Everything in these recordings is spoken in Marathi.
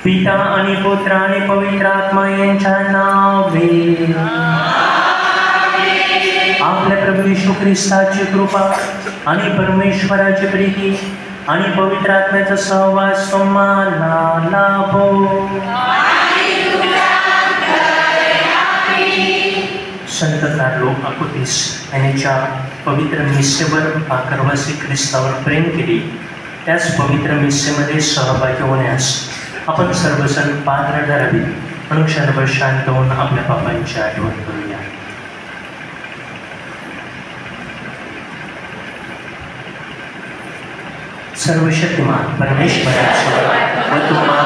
पिता आणि पुत्र आणि पवित्र आत्मा यांच्या नावे आपल्या प्रभू येशू ख्रिस्ताची कृपा आणि परमेश्वराची प्रीती आणि पवित्र आत्म्याचा सहवास तुम्हाला लाभो. संत कार्लो अकुतीस यांच्या पवित्र मिसेवर भाकरवासी ख्रिस्तावर प्रेम केली. त्याच पवित्र मिसेमध्ये सहभागी होण्यास आपण सर्वजण पात्र ठरावी म्हणून क्षणभर शांत होऊन आपल्या पापांची आठवण करूया. सर्वशक्तिमान परमेश्वराचा व तुम्हाला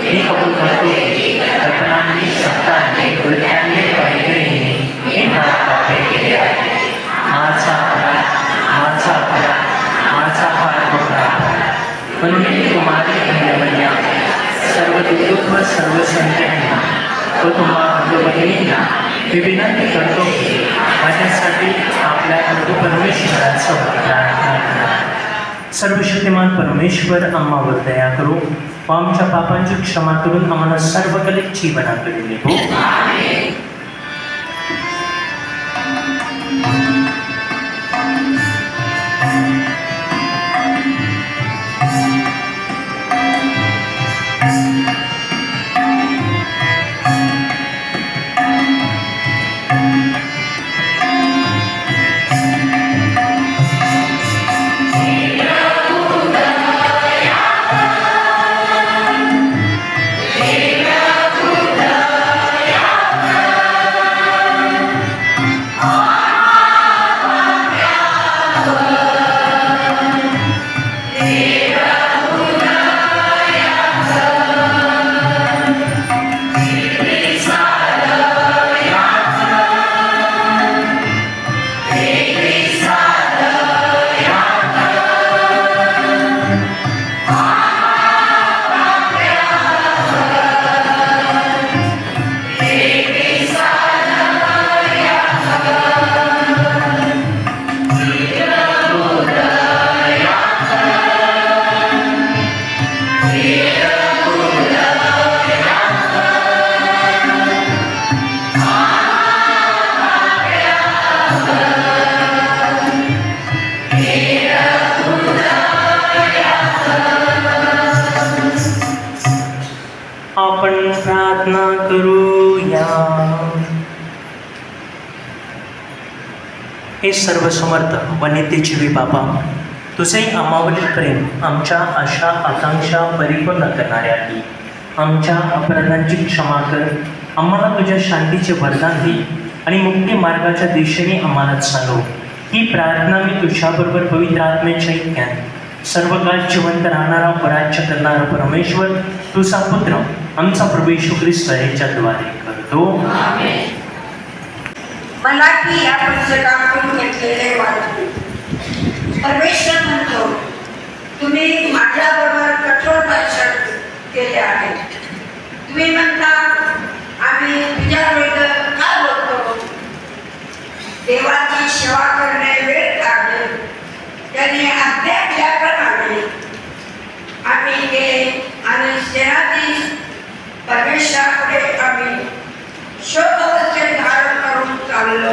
मी कबूल करतो की कल्पनांनी शब्दांनी हृदयाने पाहिजे केले आहे. माझा फार मोठा पण मी तुम्हाला सर्व दुर्गुत्व सर्व संतांना व तुम्हाला बहिणींना मी विनंती करतो की माझ्यासाठी आपल्या प्रभू परमेश्वराचं प्रार्थना करा. सर्वशक्तिमान परमेश्वर आम्हावर दया करो व आमच्या पापांची क्षमा करून आम्हाला सर्व कलित जीवनाकडे नेतो. हे सर्वसमर्थ व नित्यजीवी बाबा, तुझे आम्हावरील प्रेम आमच्या आशा आकांक्षा परिपूर्ण करणाऱ्याही आमच्या अपराधांची क्षमा कर, आम्हाला तुझ्या शांतीचे वरदान दे आणि मुक्ती मार्गाच्या दिशेने आम्हाला चालव. ही प्रार्थना मी तुझ्याबरोबर पवित्र आत्म्याच्या ऐक्यात सर्व काळ जिवंत राहणारा पराज्य करणारा परमेश्वर तुझा पुत्र आमचा प्रभू येशू ख्रिस्त याच्याद्वारे करतो. मला की या पुस्तकातून घेतलेले वाचन परमेश्वर म्हणतो, तुम्ही माझ्याबरोबर कठोर भाषण केले आहे. तुम्ही म्हणता आम्ही तुझ्याबरोबर काय बोलतो. देवाची सेवा करणे वेळ काढले, त्याने आज्ञा दिल्याप्रमाणे आम्ही गेले आणि सेनाधीश परमेश्वराकडे आम्ही शोकवस्त्रे धारण करून चाललो.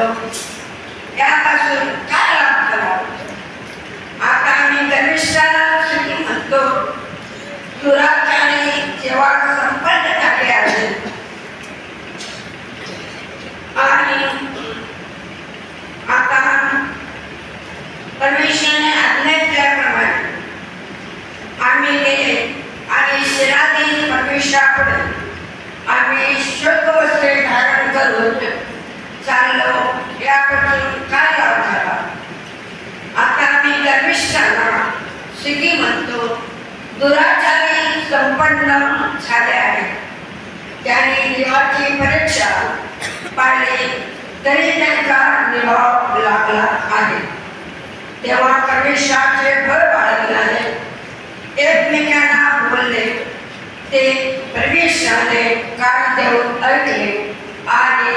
त्यापासून काय लाभ झाला. आता आम्ही गर्विष्ठाला सुखी म्हणतो, दुराचारी सेवा संपन्न झाली आहे आणि आता परमेश्वराने आज्ञा दिल्याप्रमाणे आम्ही गेले आणि सेनाधीश परमेश्वराकडे आम्ही शोकवस्त्रे धारण करून चाललो. यापासून काय लाभ झाला. आता आम्ही गर्विष्ठांना सुखी म्हणतो, दुराचारी संपन्न झाले आहे. त्याने देवाची परीक्षा पाळली तरी त्यांचा निभाव लागला आहे. तेव्हा परमेश्वराचे भय बाळगणारे एकमेकांना बोलले. ते परमेश्वराने कान देऊन ऐकले आणि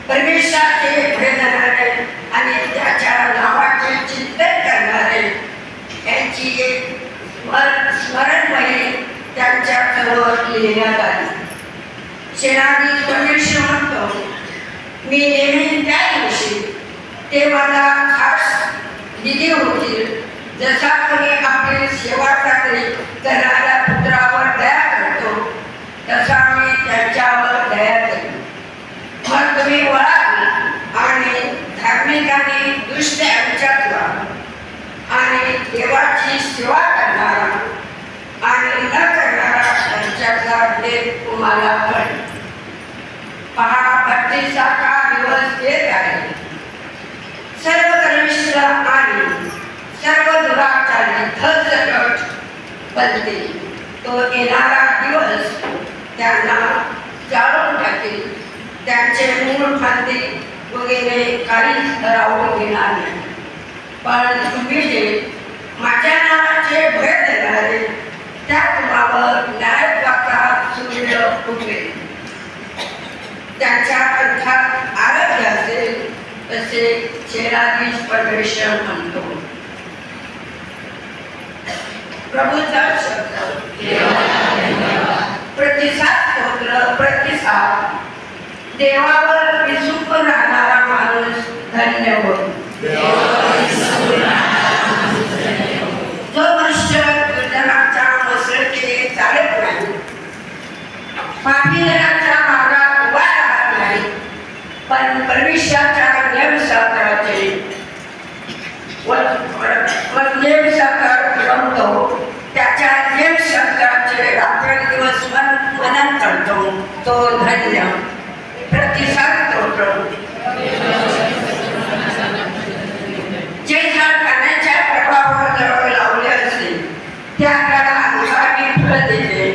परमेश्वराचे भय धरणारे आणि त्याच्या नावाचे चिंतन करणारे यांची एक स्मरणवही त्यांच्या समोर लिहिण्यात आली. सेनाधीश परमेश्वर म्हणतो, मी नेहमी त्या दिवशी ते मला खास निधी होतील. जसा कोणी आपली सेवा करणाऱ्या पुत्रावर दया करतो, तसा मी त्यांच्यावर दया करेन. मग तुम्ही वळाल आणि धार्मिकांनी दुष्ट यांच्यातला आणि देवाची सेवा करणारा आणि न करणारा यांच्यातला भेद तुम्हाला कळेल. पहा, भक्तीचा काळ दिवस येत आहे. सर्व गर्विष्ठ आणि सर्व दुराचारी धडधड बनतील. तो येणारा दिवस त्यांना जाळून टाकेल. त्यांचे मूळ फांदी वगैरे काहीच राहून घेणार नाही. पण तुम्ही जे माझ्या नावाचे भय देणारे, त्या तुम्हावर न्यायपात्रात सूर्य उगवेल. त्यांच्या कंठात आरोग्य असेल तसे सेनाधीश परमेश्वर म्हणतो. प्रभूचा शब्द. प्रतिसाद स्तोत्र. प्रतिसाद. देवावर विसून राहणारा माणूस धन्य होय. जो मनुष्य दुर्जनाच्या मसरतीने चालत नाही, पापीजनाच्या मार्गात उभा राहत नाही, पण परमेश्वराच्या नियमशास्त्राचे नियमशास्त्रात रमतो, त्याच्या नियमशास्त्राचे रात्रंदिवस मनन करतो, तो धन्य. प्रतिसाद स्तोत्र. जे झाड पाण्याच्या प्रभावावर जवळ लावले असेल त्या झाडाला आम्ही फळ देते.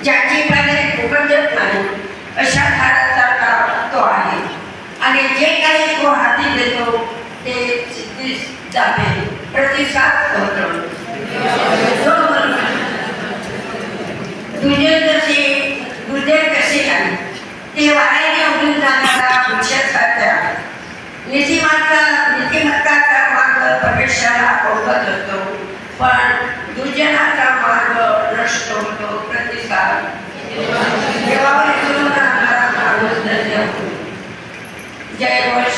ज्याची पाने उगवत नाही अशा झाडाचा तो आहे आणि जे काही तो हाती देतो ते सिद्धीस जाते. प्रतिसाद स्तोत्र. दुजे कसे नाही ते वाऱ्याने उडून जाणारा वृक्षासारखे आहे. नीतिमत्ताचा मार्ग परमेश्वराला अवगत असतो, पण दुर्जनाचा मार्ग नष्ट होतो. प्रतिसाद. देवावर विसरून राहणारा माणूस धन्य होतो. जय घोष.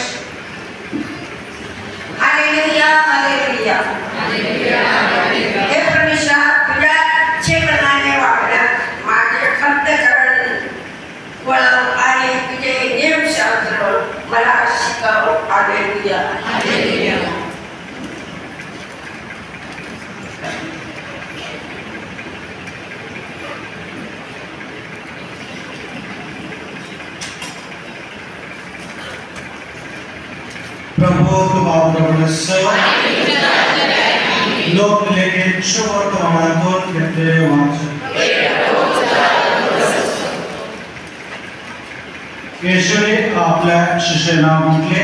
Hallelujah, hallelujah. हे परमेश्वर, तुझ्या इच्छेप्रमाणे वागण्यास माझे अंतःकरण वळव आणि तुझे नियमशास्त्र मला शिकव. हालेलुया. प्रभु तुम्हाबरोबर लोक लेखित शुभवर्तमानातून घेतलेले वाचन. येशूने आपल्या शिष्यांना म्हटले,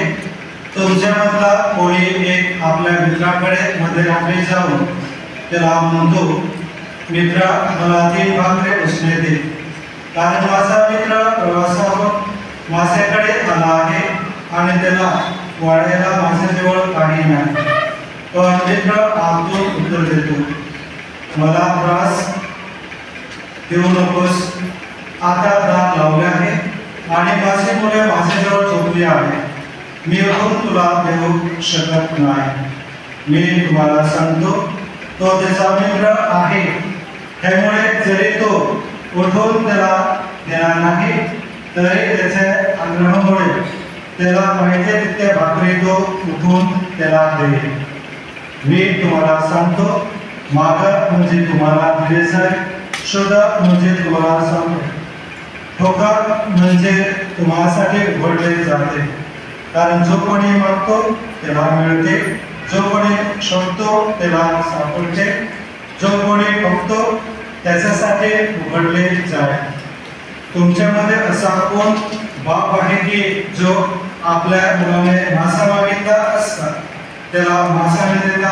तुमच्यामधला कोणी एक आपल्या मित्राकडे मध्यरात्री जाऊन त्याला म्हणतो, मित्रा, मला 3 भाकरी उसने दे, कारण माझा मित्र प्रवासावर माझ्याकडे आला आहे आणि त्याला वाढायला माझ्याजवळ काही नाही. पण मित्र आतून उत्तर देतो, मला त्रास देऊ नकोस, आता दार लावले आहे आणि माझी मुले माझ्याजवळ झोपली आहे, मी उठून तुला देऊ शकत नाही. मी तुम्हाला सांगतो, तो त्याचा मित्र आहे, त्यामुळे जरी तो उठून त्याला देणार नाही तरी त्याच्या आग्रहामुळे त्याला माहिती तितक्या भाकरी तो उठून त्याला देईल. मी तुम्हाला सांगतो, मागा म्हणजे तुम्हाला दिले जाईल, शोधा म्हणजे तुम्हाला सापडेल, ठोका म्हणजे तुम्हासाठी उघडले जाते. कारण जो कोणी मागतो त्याला मिळते, जो कोणी शोधतो त्याला सापडते, जो कोणी बघतो त्याच्यासाठी उघडले जाईल. तुमच्यामध्ये असा कोण बाप आहे की जो आपल्या मुलाने मासा मागितला असता त्याला मासा न देता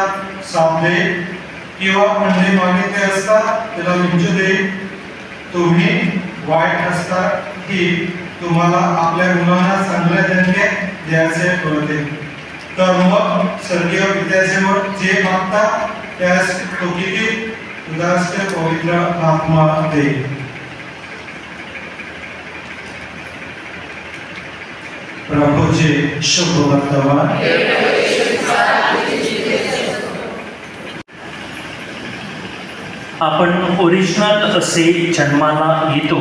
साप देईल, किंवा अंडे मागितले असता त्याला विंचू देईल? तुम्ही वाईट असता की तुम्हाला आपल्या मुलांना चांगले धन्य द्यायचे कळते, तर मग स्वर्गीय पित्याजवळ जे मागता त्यास तो किती उदास्त पवित्र आत्मा देईल. प्रभूचे शुभ वर्तमान. आपण ओरिजिनल असे जन्माला येतो,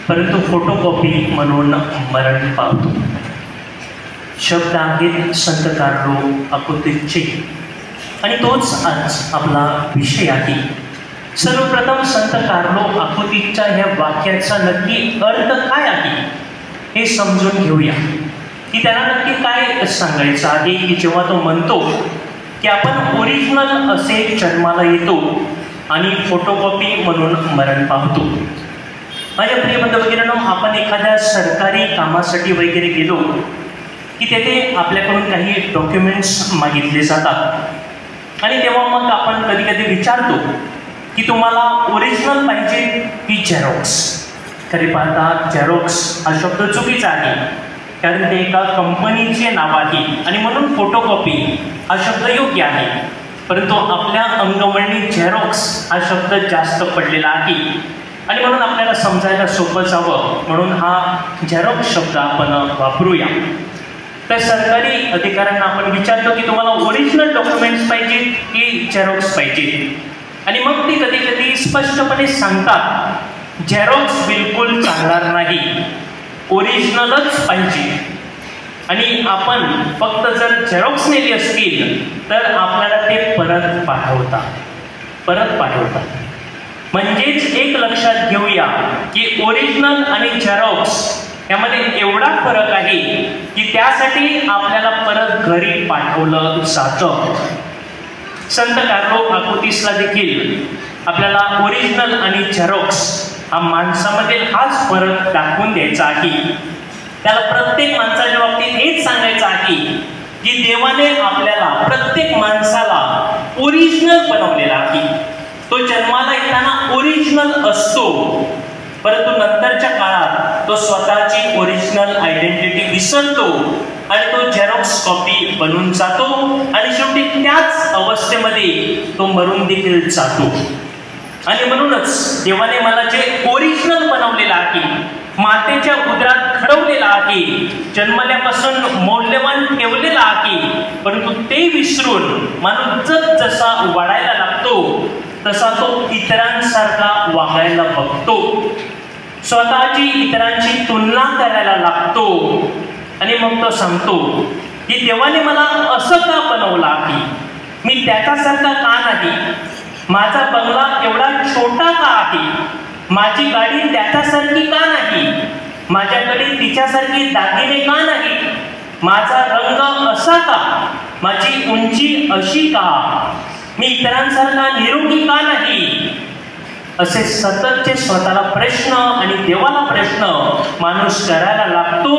परंतु फोटोकॉपी म्हणून मरण पावतो. शब्द आहेत संत कार्लो अकोतीसचे आणि तोच आज आपला विषय आहे. सर्वप्रथम संत कार्लो अकोतीसच्या ह्या वाक्याचा नक्की अर्थ काय आहे हे समजून घेऊया, की त्याला नक्की काय सांगायचं आहे. की जेव्हा तो म्हणतो की आपण ओरिजिनल असे जन्माला येतो आणि फोटोकॉपी म्हणून मरण पावतो. माझ्या प्रिय बंधू भगिनींनो, आपण एखाद्या सरकारी कामासाठी वगैरे गेलो की तेथे आपल्याकडून काही डॉक्युमेंट्स मागितले जातात आणि तेव्हा मग आपण कधी कधी विचारतो की तुम्हाला ओरिजिनल पाहिजे की झेरॉक्स. खरे पाहता झेरॉक्स हा शब्द चुकीचा आहे, कारण ते एका कंपनीचे नाव आहे आणि म्हणून फोटोकॉपी हा शब्द योग्य आहे. परंतु आपल्या अंगवळणी झेरॉक्स हा शब्द जास्त पडलेला आहे आणि म्हणून आपल्याला समजायला सोपं जावं म्हणून हा झेरॉक्स शब्द आपण वापरूया. तर सरकारी अधिकाऱ्यांना आपण विचारतो की तुम्हाला ओरिजिनल डॉक्युमेंट्स पाहिजे की झेरॉक्स पाहिजे, आणि मग ते कधी कधी स्पष्टपणे सांगतात झेरॉक्स बिलकुल चालणार नाही, ओरिजिनलच पाहिजे. आणि आपण फक्त जर झेरॉक्स नेली असतील तर आपल्याला ते परत पाठवतात. म्हणजेच एक लक्षात घेऊया की ओरिजिनल आणि झेरॉक्स यामध्ये एवढा फरक आहे की त्यासाठी आपल्याला परत घरी पाठवलं जातं. संत कार्लो अकोतीसला देखील आपल्याला ओरिजिनल आणि झेरॉक्स हा माणसामधील हाच फरक दाखवून द्यायचा आहे. त्याला प्रत्येक माणसाच्या बाबतीत हेच सांगायचं आहे की देवाने आपल्याला प्रत्येक माणसाला ओरिजिनल बनवलेला आहे. तो जन्माला येताना ओरिजिनल असतो, परंतु नंतरच्या काळात तो स्वतःची ओरिजिनल आयडेंटिटी विसरतो आणि तो झेरॉक्स कॉपी बनून जातो आणि शेवटी त्याच अवस्थेमध्ये तो मरून देखील जातो. आणि म्हणूनच देवाने मला जे ओरिजिनल बनवलेलं आहे, मातेच्या उदरात घडवलेला आहे, जन्मल्यापासून मौल्यवान ठेवलेला आहे, परंतु ते विसरून माणूस जसा वाढायला लागतो तसा तो इतरांसारखा वागायला बघतो, स्वतःची इतरांची तुलना करायला लागतो आणि मग तो सांगतो की देवाने मला असं का बनवलं आहे, मी त्याच्यासारखा का नाही, माझा बंगला एवढा छोटा का आहे, माझी गाडी त्याच्यासारखी का नाही, माझ्याकडे तिच्यासारखी दागिने का नाही. माझा रंग असा का, माझी उंची अशी का, मी इतरांसारखा निरोगी का नाही, असे सततचे स्वतःला प्रश्न आणि देवाला प्रश्न माणूस करायला लागतो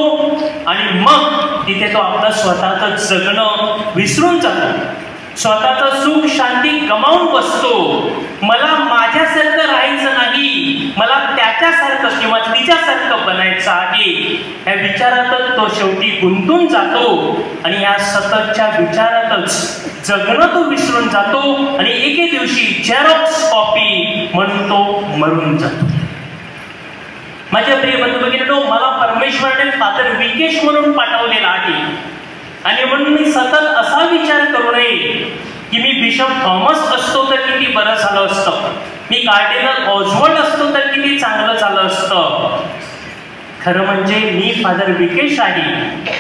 आणि मग तिथे तो आपलं स्वतःचं जगणं विसरून जातो, स्वतःचं सुख शांती गमावून बसतो. मला माझ्यासारखं राहायचं नाही, मला त्याच्यासारखं किंवा तिच्यासारखं बनायचं आहे, ह्या विचारातच तो शेवटी गुंतून जातो आणि या सततच्या विचारातच जगणं तो विसरून जातो आणि एके दिवशी झेरॉक्स कॉपी म्हणून तो मरून जातो. माझ्या प्रिय बंधू भगिनींनो, मला परमेश्वराने फादर विकेश म्हणून पाठवलेला आहे आणि म्हणून मी सतत असा विचार करू नये की मी बिशप थॉमस असतो तर किती बरं झालं असतं, मी कार्डिनल ऑझवर्ड असतो तर किती चांगलं झालं असतं. खरं म्हणजे मी फादर विकेश आहे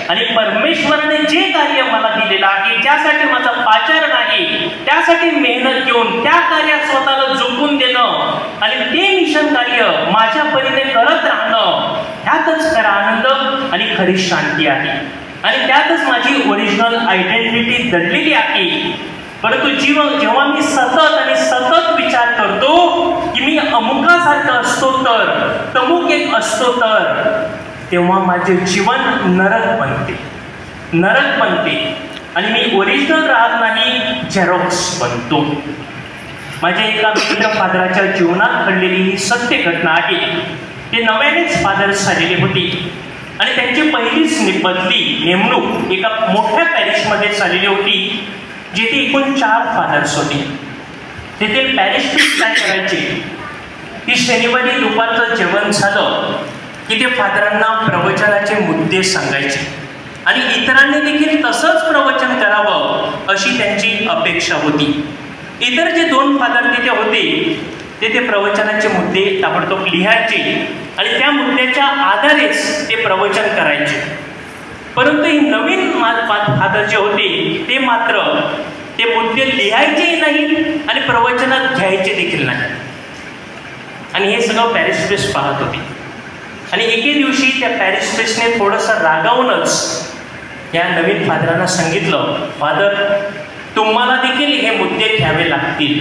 आणि परमेश्वराने जे कार्य मला दिलेलं आहे, ज्यासाठी माझा पाचारण आहे, त्यासाठी मेहनत घेऊन त्या कार्यात स्वतःला झोकून देणं आणि ते मिशन कार्य माझ्या परीने करत राहणं, ह्यातच खरा आनंद आणि खरी शांती आहे आणि त्यातच माझी ओरिजिनल आयडेंटिटी दडलेली आहे. परंतु जेव्हा मी सतत विचार करतो की मी अमुकासारखं असतो तर, तमुक एक असतो तर, तेव्हा माझे जीवन नरक बनते आणि मी ओरिजिनल राहत नाही, झेरॉक्स बनतो. माझ्या एका मित्र फादराच्या जीवनात घडलेली ही सत्य घटना आहे. ते नव्यानेच फादर झालेले होते आणि त्यांची पहिलीच नेमणूक एका मोठ्या पॅरिशमध्ये झालेली होती, जिथे एकूण 4 फादर्स होते. तेथील पॅरिश प्रीस्ट काय करायचे की शनिवारी दुपारचं जेवण झालं की ते फादरांना प्रवचनाचे मुद्दे सांगायचे आणि इतरांनी देखील तसंच प्रवचन करावं अशी त्यांची अपेक्षा होती. इतर जे 2 फादर तिथे होते ते प्रवचनाचे मुद्दे ताबडतोब लिहायचे आणि त्या मुद्द्याच्या आधारेच ते प्रवचन करायचे. परंतु हे नवीन फादर जे होते ते मात्र ते मुद्दे लिहायचेही नाही आणि प्रवचनात घ्यायचे देखील नाही. आणि हे सगळं पॅरिश प्रीस्ट पाहत होते आणि एके दिवशी त्या पॅरिश प्रीस्टने थोडंसं रागावूनच या नवीन फादरांना सांगितलं, फादर तुम्हाला देखील हे मुद्दे घ्यावे लागतील.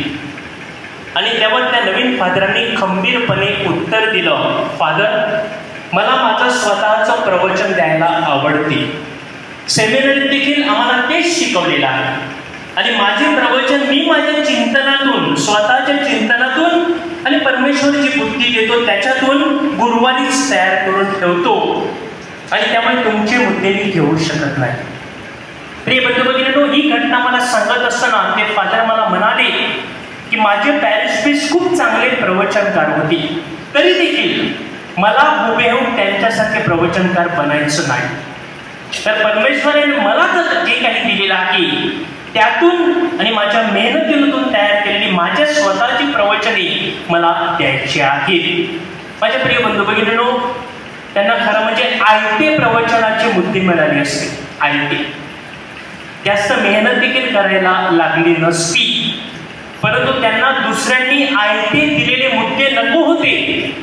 आणि त्यावर त्या नवीन फादरांनी खंबीरपणे उत्तर दिलं, फादर मला माझं स्वतःचं प्रवचन द्यायला आवडते, सेमिनरीत देखील आम्हाला तेच शिकवलेलं आहे आणि माझे प्रवचन मी माझ्या चिंतनातून, स्वतःच्या चिंतनातून आणि परमेश्वर जी बुद्धी देतो त्याच्यातून गुरुवारीच तयार करून ठेवतो आणि त्यामुळे तुमचे मुद्दे मी घेऊ शकत नाही. प्रिय बंधू भगिनींनो, ही घटना मला सांगत असताना ते फादर मला म्हणाले की माझे पॅरिश प्रीस्ट खूप चांगले प्रवचनकार होते, तरी देखील मला हुबेहूब त्यांच्यासारखे प्रवचनकार बनायचं नाही. तर परमेश्वराने मला जे काही दिलेलं आहे त्यातून आणि माझ्या मेहनतीतून तयार केलेली माझ्या स्वतःची प्रवचने मला द्यायची आहेत. माझ्या प्रिय बंधू भगिनींनो, त्यांना खरं म्हणजे आयते प्रवचनाचे मुद्दे मिळाले असते, आयते. जास्त मेहनत देखील करायला लागली नसती, परंतु त्यांना दुसऱ्यांनी आयते दिलेले मुद्दे नको होते.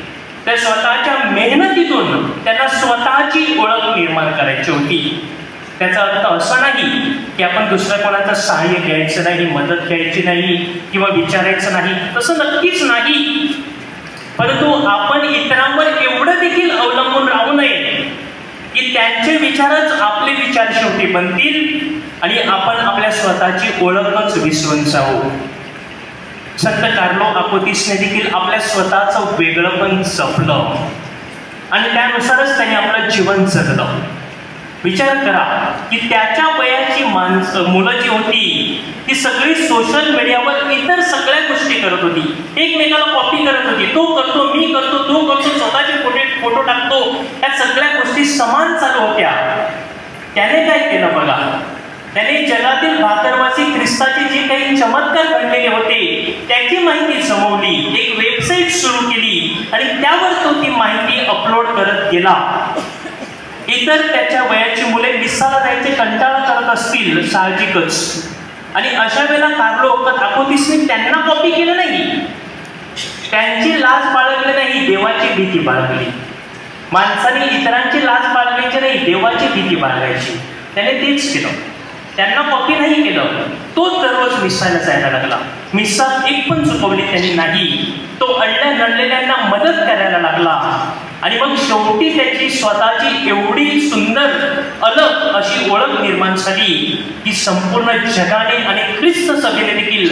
तर स्वतःच्या मेहनतीतून त्यांना स्वतःची ओळख निर्माण करायची होती. त्याचा अर्थ असा नाही की आपण दुसऱ्या कोणाचं सहाय्य घ्यायचं नाही, मदत घ्यायची नाही किंवा विचारायचं नाही, तसं नक्कीच नाही. परंतु आपण इतरांवर एवढं देखील अवलंबून राहू नये की त्यांचे विचारच आपले विचार शेवटी बनतील आणि आपण आपल्या स्वतःची ओळखच विसरून जाऊ. संत कार्लो अपोतिसने देखील आपल्या स्वतःचं वेगळंपण जपलं आणि त्यानुसारच त्याने आपलं जीवन जगलं. विचार करा की त्याच्या वयाची मुलं जी होती ती सगळी सोशल मीडियावर इतर सगळ्या गोष्टी करत होती, एकमेकाला कॉपी करत होती. तो करतो, मी करतो, तो करतो, स्वतःचे फोटो टाकतो, या सगळ्या गोष्टी समान चालू होत्या. त्याने काय केलं बघा, त्याने जगातील भाकरवासी ख्रिस्ताचे जे काही चमत्कार घडलेले होते त्याची माहिती जमवली, एक वेबसाईट सुरू केली आणि त्यावर तो ती माहिती अपलोड करत गेला. इतर त्याच्या वयाची मुले मिसाला जायचे कंटाळा करत असतील साहजिकच, आणि अशा वेळेला कार्लो अपोतिसने त्यांना कॉपी केलं नाही, त्यांची लाज बाळगली नाही, देवाची भीती बाळगली. माणसाने इतरांची लाज बाळगायची नाही, देवाची भीती बाळगायची. त्याने तेच केलं. त्यांना कॉपी नाही केलं, तोच दररोज मिसायला जायला लागला. मिसा एक पण चुकवली त्यांनी नाही. तो अडल्या नडलेल्यांना मदत करायला लागला. आणि मग शेवटी त्याची स्वतःची एवढी सुंदर अलग अशी ओळख निर्माण झाली की संपूर्ण जगाने आणि ख्रिस्त सभेने देखील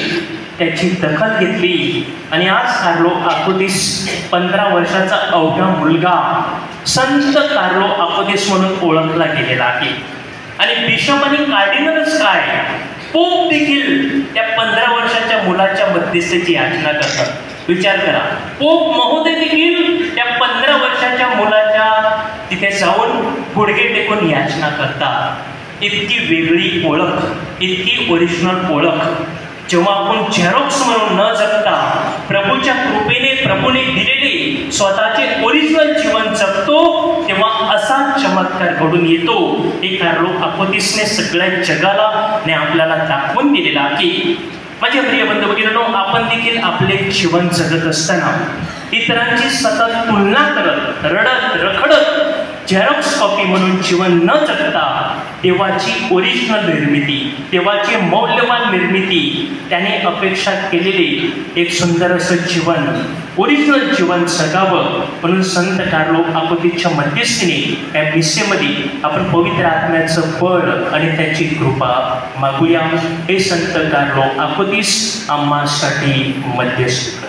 त्याची दखल घेतली. आणि आज कार्लो अकुतीस 15 वर्षाचा अवघा मुलगा संत कार्लो अकुतीस म्हणून ओळखला गेलेला आहे. आणि बिशप आणि कार्डिनलच काय, पोप देखील त्या 15 वर्षाच्या मुलाच्या मध्यस्थीची याचना करतात. विचार करा, पोप महोदय देखील त्या 15 वर्षाच्या मुलाच्या तिथे जाऊन गुडघे टेकून याचना करतात. इतकी वेगळी ओळख, इतकी ओरिजिनल ओळख जेव्हा आपण झेरॉक्स म्हणून न जगता प्रभूच्या कृपेने प्रभूने दिलेले स्वतःचे ओरिजिनल जीवन जगतो, तेव्हा असा चमत्कार घडून येतो. हे कार्लो अकुतीसने सगळ्या जगाला आणि आपल्याला दाखवून दिलेला आहे. माझे प्रिय बंधू भगिनींनो, आपण देखील आपले जीवन जगत असताना इतरांची सतत तुलना करत रडत रखडत झेरॉक्स कॉपी म्हणून जीवन न जगता देवाची ओरिजिनल निर्मिती, देवाची मौल्यवान निर्मिती, त्याने अपेक्षा केलेले एक सुंदर असं जीवन, ओरिजिनल जीवन जगावं. म्हणून संत कार्लो अकुतीसच्या मध्यस्थीने या मिसेमध्ये आपण पवित्र आत्म्याचं बळ आणि त्याची कृपा मागूया. हे संत कार्लो अकुतीस आम्हासाठी मध्यस्थी कर.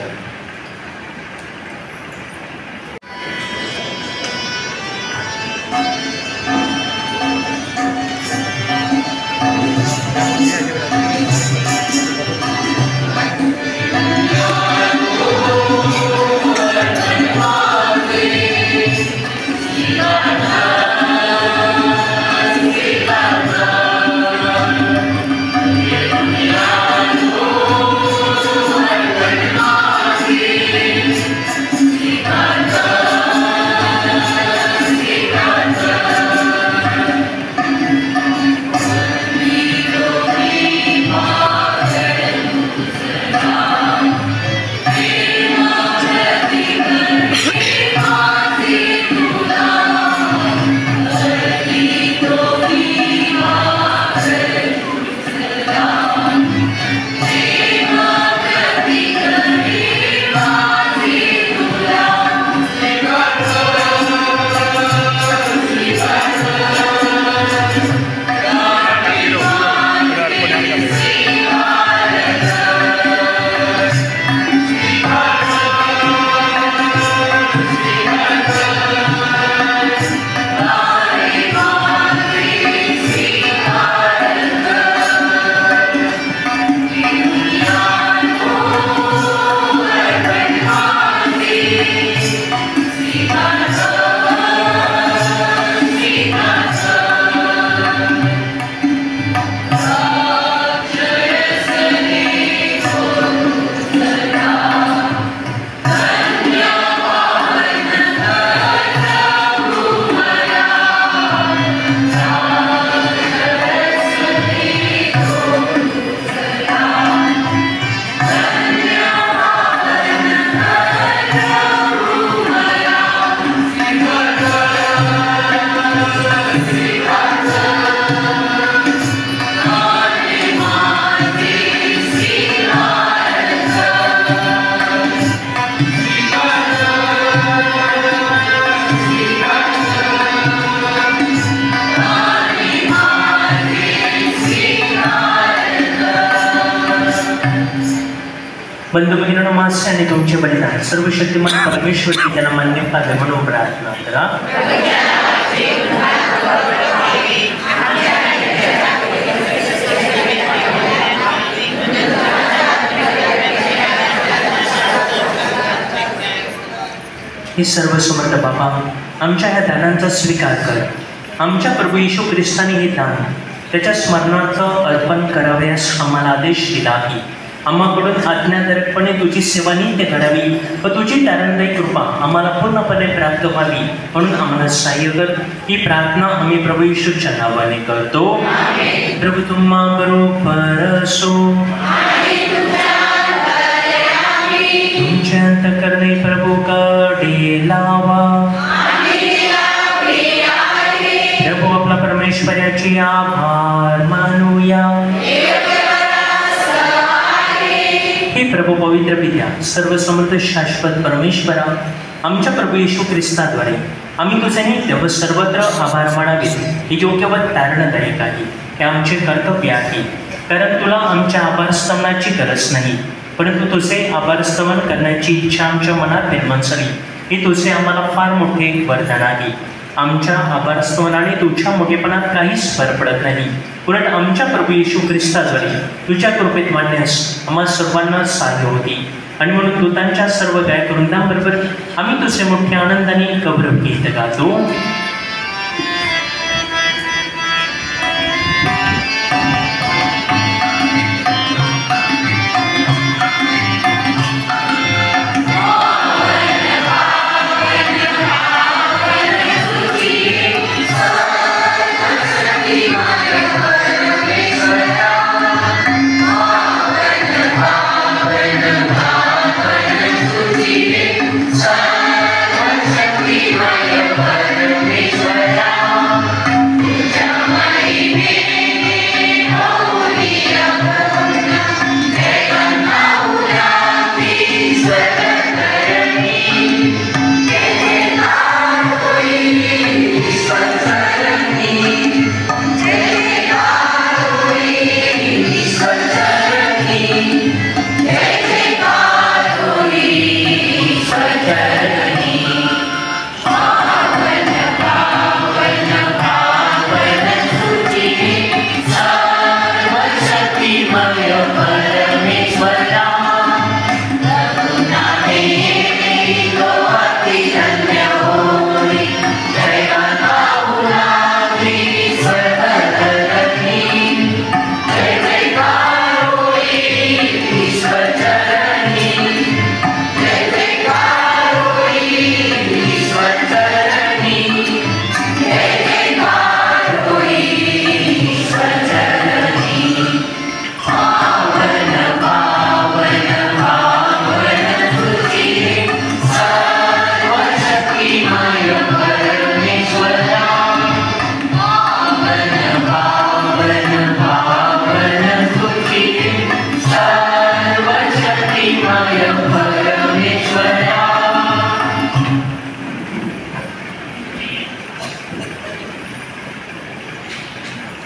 बंधू भगिनींनो, मास्य आणि तुमचे बलिदान सर्वशक्तिमान परमेश्वरची त्यांना मान्य पाहिजे म्हणून प्रार्थना करा. हे सर्व समर्थ बाबा, आमच्या ह्या दानांचा स्वीकार कर. आमच्या प्रभू येशू ख्रिस्ताने हे दान त्याच्या स्मरणार्थ अर्पण करावयास आम्हाला आदेश दिला आहे. आम्हाकडून आज्ञाधारकपणे तुझी सेवा नित्य घडावी व तुझी तारणदायी कृपा आम्हाला पूर्णपणे प्राप्त व्हावी म्हणून आम्हाला सहाय्य कर. ही प्रार्थना आम्ही प्रभू येशूच्या नावाने करतो. प्रभू तुम्हा बरोबर असो. तुमच्या अंतःकरणे प्रभूकडे लावा. प्रभू आपला परमेश्वराची तुझे आभार मानूया। हे प्रभू पवित्र पित्या, सर्वसमर्थ शाश्वत परमेश्वरा, आमच्या प्रभू येशू ख्रिस्ताद्वारे आम्ही तुझे नित्य व सर्वत्र आभार मानावे हे योग्य व तारणदायक आहे, हे आमचे कर्तव्य आहे। कारण तुला आमच्या आभारस्तवनाची गरज नाही, परंतु तुझे आभारस्तवन करण्याची इच्छा आमच्या मनात निर्माण झाली, हे तुझे आम्हाला फार मोठे वरदान आहे। आमच्या आभारस्तवनाने तुझ्या मोठेपणात काहीच फरक पडत नाही, उलट आमच्या प्रभू येशू ख्रिस्ताद्वारे तुझ्या कृपेत मांडण्यास आम्हा सर्वांना साध्य होती। आणि म्हणून दूतांच्या सर्व गायक वृंदांबरोबर आम्ही तुझे मोठ्या आनंदाने गौरव गीत गातो।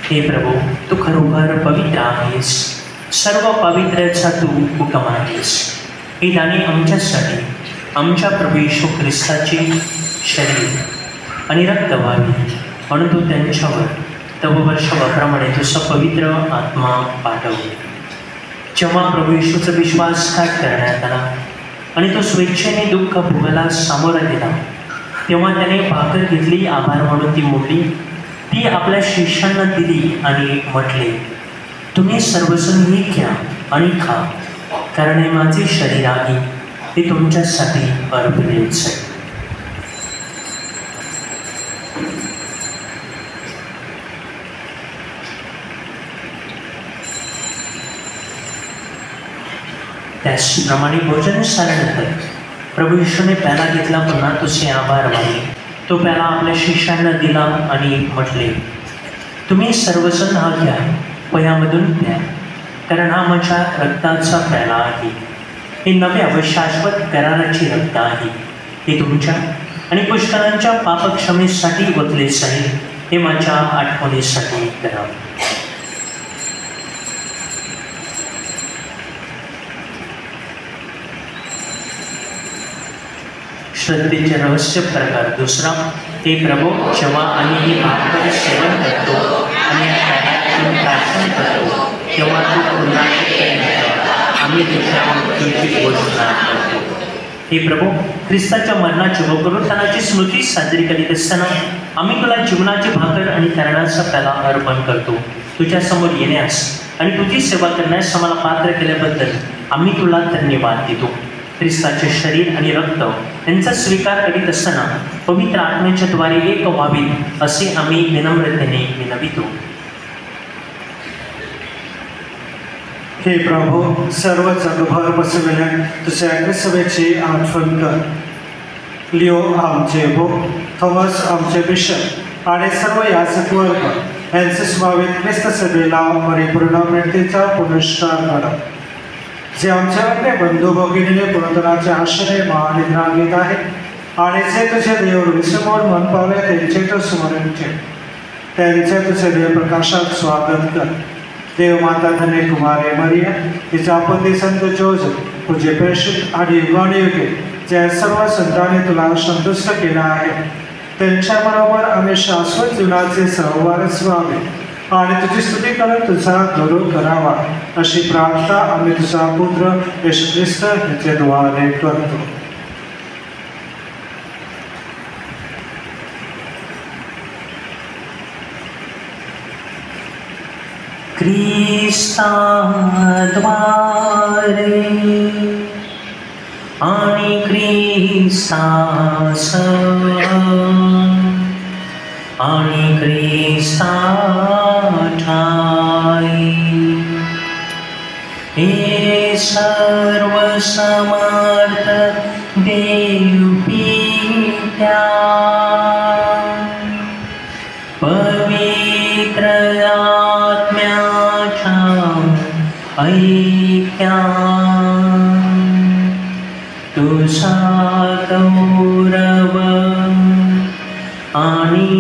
हे प्रभू, तू खरोखर पवित्र आहेस, सर्व पवित्रचा तू हुकम आहेस। ही दाने आमच्यासाठी आमच्या प्रभू येशू ख्रिस्ताचे शरीर आणि रक्त व्हावी, म्हणून तू त्यांच्यावर तव वर्षाप्रमाणे तुझा पवित्र आत्मा पाठव। जेव्हा प्रभू येशूचा विश्वासघात करण्यात आला आणि तो स्वेच्छेने दुःख भोगाला सामोरा गेला, तेव्हा त्याने भाकर घेतली, आभार म्हणून ती मोडली, ती आपल्या शिष्यांना दिली आणि म्हटले, तुम्ही सर्वजण हे घ्या आणि खा, कारण हे माझे शरीर आहे, ते तुमच्यासाठी अर्पण आहे। त्याचप्रमाणे भोजन झाल्यानंतर प्रभू येशूने प्याला घेतला, पुन्हा तुझे आभार मानले, तो प्याला आपल्या शिष्यांना दिला आणि म्हटले, तुम्ही सर्वजण हा घ्या, पयामधून प्या, कारण हा माझ्या रक्ताचा प्याला आहे, हे नव्या व शाश्वत कराराची रक्त आहे, हे तुमच्या आणि पुष्कळांच्या पापक्षमेसाठी ओतले जाईल, हे माझ्या आठवणीसाठी करा। श्रद्धेचे रहस्य प्रकार दुसरा, हे प्रभू, जेव्हा आम्ही ही भाकर सेवन करतो आणि प्रार्थना करतो, तेव्हा तू पुन्हा आम्ही तुझ्या मृत्यूची घोषणा करतो। हे प्रभू, ख्रिस्ताच्या मरणाची व पुनरुत्थानाची स्मृती साजरी करीत असताना आम्ही तुला जीवनाची भाकर आणि करण्याचा प्याला अर्पण करतो। तुझ्या समोर येण्यास आणि तुझी सेवा करण्यास आम्हाला पात्र केल्याबद्दल आम्ही तुला धन्यवाद देतो। ख्रिस्ताचे शरीर आणि रक्त यांचा स्वीकार करीत असताना पवित्र आत्म्याच्या द्वारे एक व्हावी असे आम्ही विनम्रतेने विनवितो। हे प्रभू, सर्व जगभर बसविल्या तुझ्या अग्रसभेची आठवण कर। लिओ आमचे भोग, थॉमस आमचे बिशप आणि सर्व याजक वर्ग यांचे समावेश ख्रिस्त सभेला परिपूर्ण प्रीतीचा पुनरुच्चार करा. जे आमच्या अन्य बंधू भगिनीने पुनरुत्थानाच्या आशेने महानिद्रा घेत आहेत आणि जे तुझे देव विसमोर मन पावले त्यांचे तो स्मरण ठेव. त्यांचे तुझे देव प्रकाशात स्वागत कर. देवमाता धन्य कुमारी मरिया, तिचा पती संत जोसेफ, तुझे प्रेषित आणि युगानुयुगे ज्या सर्व संतांनी तुला संतुष्ट केला आहे, त्यांच्याबरोबर आम्ही शाश्वत जीवनाचे सहवारस व्हावे आणि तुझी स्तुती करत तुझा गौरव करावा अशी प्रार्थना आम्ही तुझा पुत्र येशू ख्रिस्त याच्या द्वारे करतो. ख्रिस्ताद्वारे आणि ख्रिस्तास आणि ख्रिस्ताठाई हे सर्व समर्थ देव पित्या पवित्र आत्म्याच्या ऐक्या तुझा गौरव आणि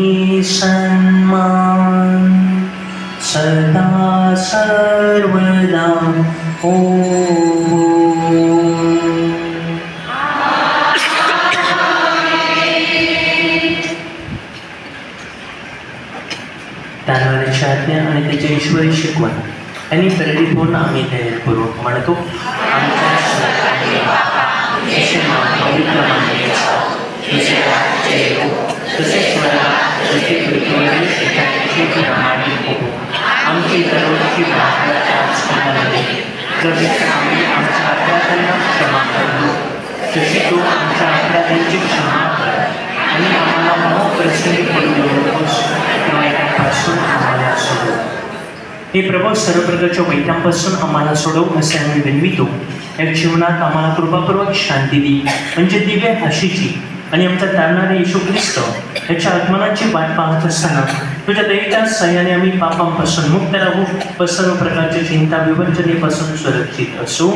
सन्मान सदा सर्वदा हो. त्यानंतरच्या आज्ञा आणि त्याच्या ईश्वरी शिकवण यांनी प्रेरित होऊन आम्ही धैर्यपूर्वक म्हणतो, आमच्या आमची दररोजची आम्ही आमच्या अपराधांना क्षमा करतो तशी तू आमच्या अपराधांची क्षमा कर आणि आम्हाला मग प्रसंगी पडू नकोस पासून आम्हाला सोडव. हे प्रभू सर्व प्रकारच्या वैतांपासून आम्हाला सोडव असे आम्ही विनवितो. या जीवनात आम्हाला कृपापूर्वक शांती दी, म्हणजे दिव्य आशेची आणि आमचा तारणारे येशू ख्रिस्त याच्या आगमनाची वाट पाहत असताना तुझ्या दयेच्या सहाय्याने आम्ही पापांपासून मुक्त राहू व सर्व प्रकारच्या चिंता विवंचनेपासून सुरक्षित असू.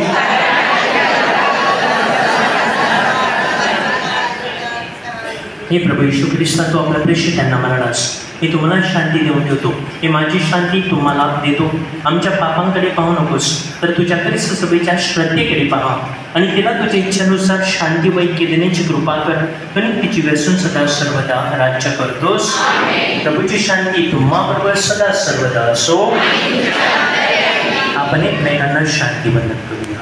हे प्रभू येशू ख्रिस्ता, तू आपल्या प्रेषितांना म्हणालास, मी तुम्हाला शांती देऊन ठेवतो, ही माझी शांती तुम्हाला देतो. आमच्या पापांकडे पाहू नकोस, तर तुझ्या ख्रिस्त सभेच्या श्रद्धेकडे पहा आणि तिला तुझ्या इच्छेनुसार शांती व ऐक्य देण्याची कृपा कर. आणि तिची व्यसन सदा सर्वदा राज्य करतोस. प्रभूची शांती तुम्हाबरोबर सदा सर्वदा असो. आपण एकमेकांना शांती बंधन करूया.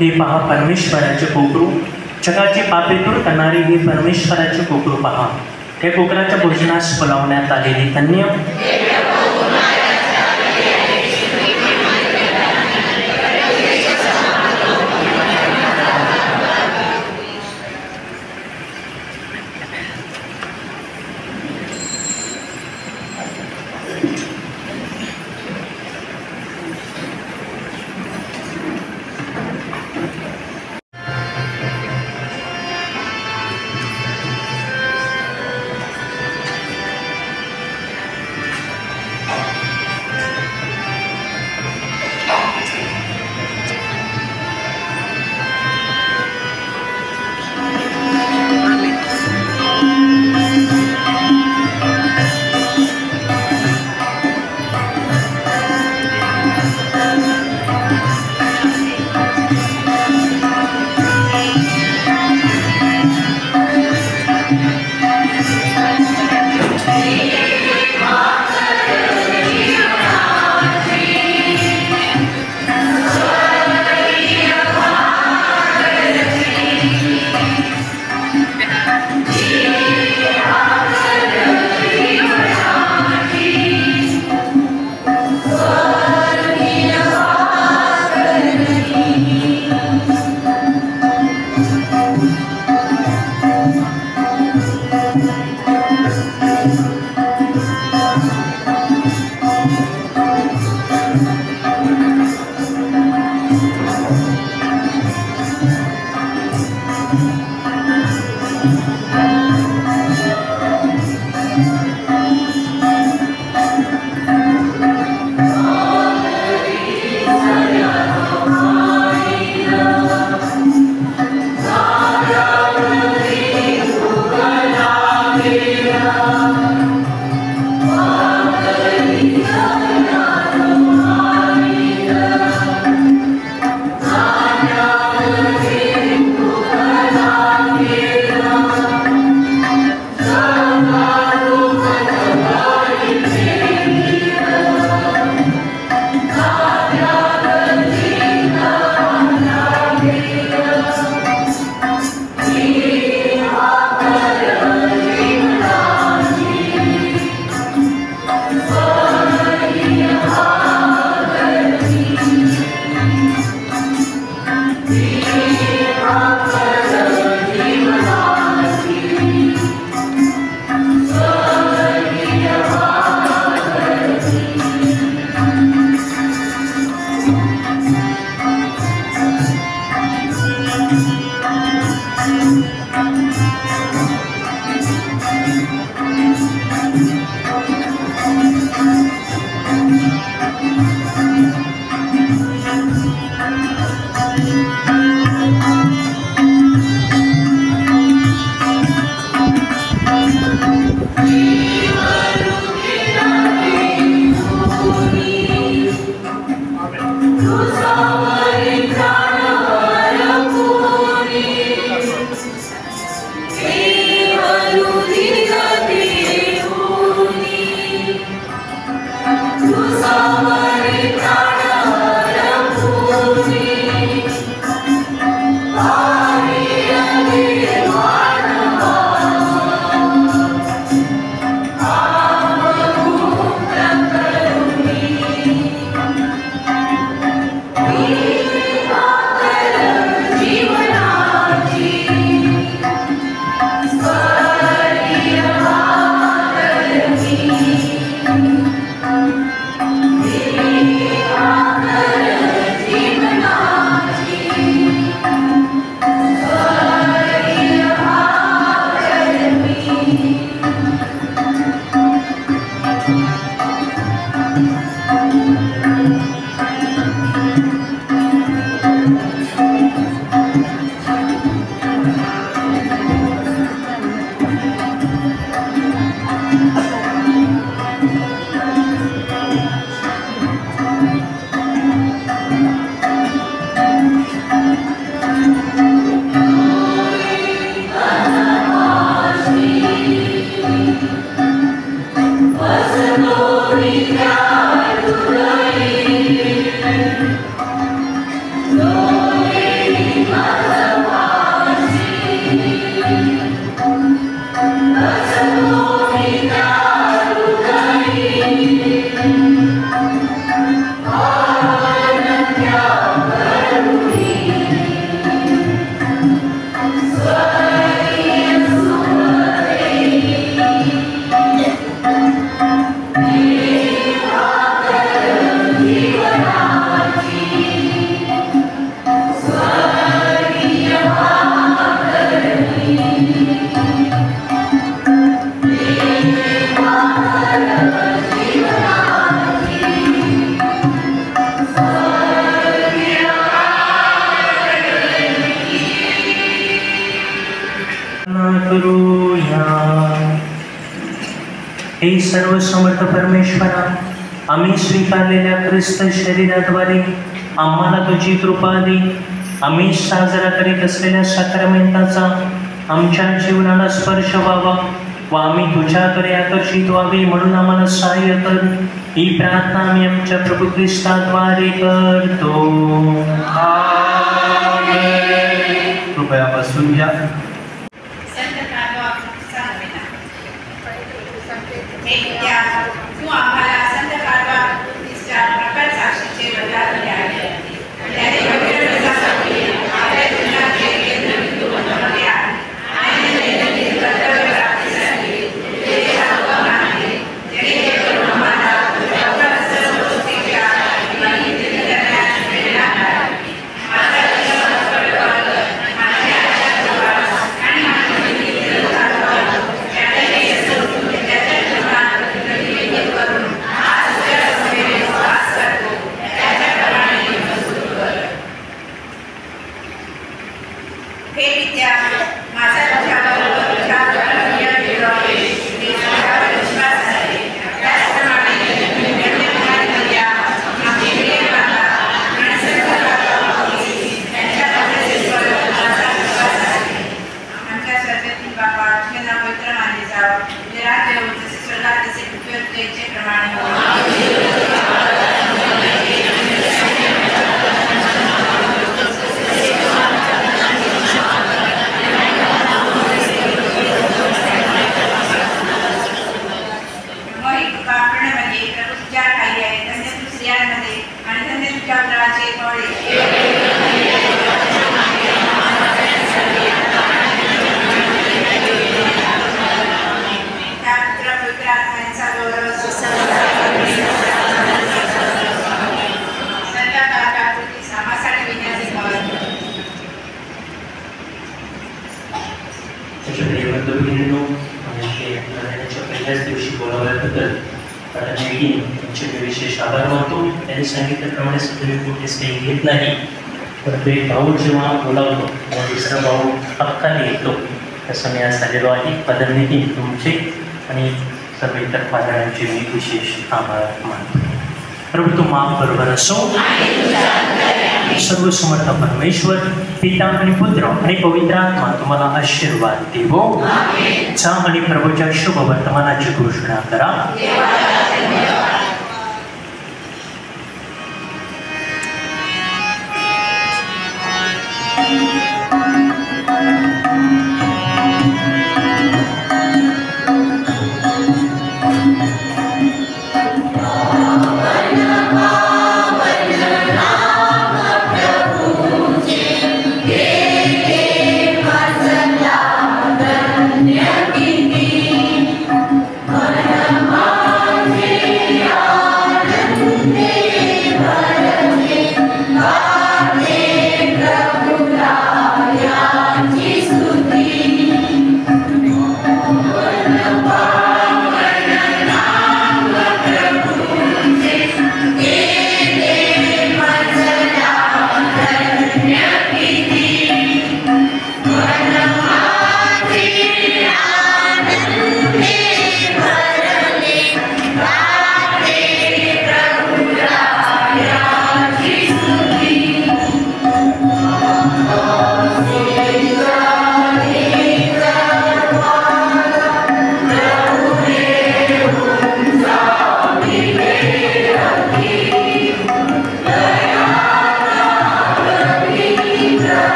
हे पहा परमेश्वराचे कोकरू, जगाची पापे दूर करणारे हे परमेश्वराचे कोकरू पहा. हे कोकराच्या भोजनास बोलावण्यात आलेले धन्य. हे सर्व समर्थ परमेश्वरा, आम्ही स्वीकारलेल्या ख्रिस्त शरीराद्वारे आम्हाला तुझी कृपा दे. आम्ही साजरा करीत असलेल्या साक्रमेंटाचा आमच्या जीवनाला स्पर्श व्हावा व आम्ही तुझ्याकडे आकर्षित व्हावे म्हणून आम्हाला सहाय्य कर. ही प्रार्थना आम्ही आमच्या प्रभू ख्रिस्ताद्वारे करतो. कृपया बसून घ्या. तू आम्हाला संत कारवा तिसऱ्या प्रकार साक्षीचे वरदान द्यावे. त्याने पवित्र रसासाठी आपल्या जीवनाचे केंद्रबिंदू बनवले आहे आणि दैनंदिन कर्तव्य प्राप्तीसाठी ते सर्व मानले. जेणेकरून आम्हाला तुझ्या खाली आहे, धन्य तू स्त्रियांमध्ये आणि धन्य तुझ्या उदराचे फळ त्या पुत्र पवित्र आत्म्यांचा गौरव संध्याकाळच्या कृती सामासाठी विनंती करतो. त्याच्याकडे बंधू पहिल्याच दिवशी बोलावल्याबद्दल त्यांचे विशेष आभार मानतो. त्यांनी सांगितल्याप्रमाणे तुम्ही कुठेच काही घेत नाही, परंतु एक भाऊ जेव्हा बोलावतो तेव्हा दुसरा भाऊ हक्काने येतो. तसं मी आज आलेलो आहे. पदरनिधी तुमचे आणि सर्व इतर पादरांचे मी विशेष आभार मानतो. प्रभू तो माफ बरोबर असो. सर्व समर्थ परमेश्वर पिता आणि पुत्र आणि पवित्र आत्मा तुम्हाला आशीर्वाद देवो. जा आणि प्रभूच्या शुभ वर्तमानाची घोषणा करा. Yeah.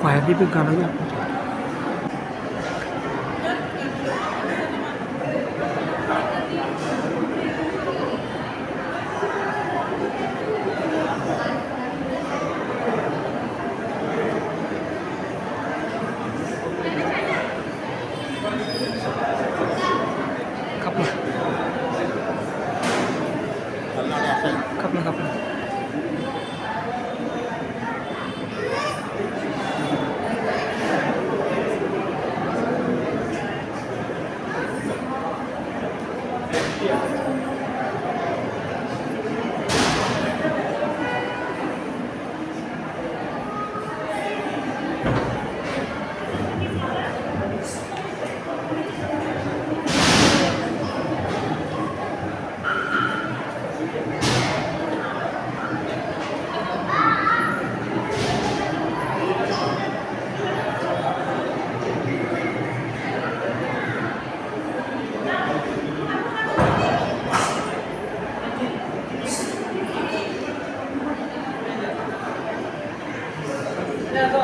quietly pick गाना भी कपड़ा Gracias.